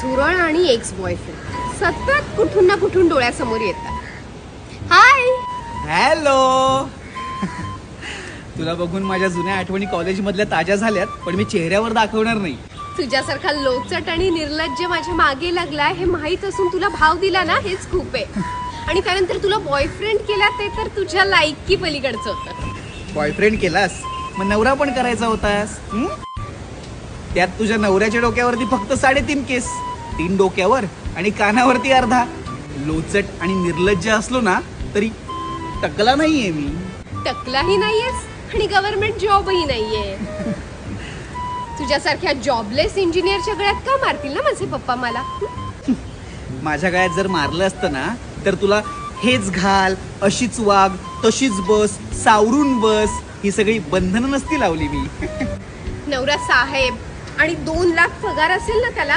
झुरळ आणि ex boyfriend सतत कुठून ना कुठून डोळ्यासमोर येतात. हाय. हॅलो. तुला बघून माझ्या जुन्या आठवणी कॉलेज मधल्या ताज्या झाल्यात, पण मी चेहऱ्यावर दाखवणार नाही. तुझ्यासारखा लोचट आणि निर्लज्ज माझ्या मागे लागलाय हे माहित असून तुला भाव दिला ना, हेच खूप आहे. आणि त्यानंतर तुला बॉयफ्रेंड केला ते तर तुझ्या लायकी पलीकडचं होतं. बॉयफ्रेंड केलास मग नवरा पण करायचा होतास. त्यात तुझ्या नवऱ्याच्या डोक्यावरती फक्त 3.5 केस, 3 डोक्यावर आणि कानावरती अर्धा. लोचट आणि निर्लज्ज असलो ना तरी टकला नाहीये मी. टकलाही नाहीयेस आणि गव्हर्नमेंट जॉबही नाहीये. तुझ्यासारख्या जॉबलेस इंजिनियरच्या गळ्यात का मारतील ना माझे पप्पा मला. माझ्या गळ्यात जर मारलं असतं ना तर तुला हेच घाल, अशीच वाग, तशीच बस, सावरून बस ही सगळी बंधनं नसती लावली मी. नवरा साहेब आणि 2 लाख पगार असेल ना त्याला,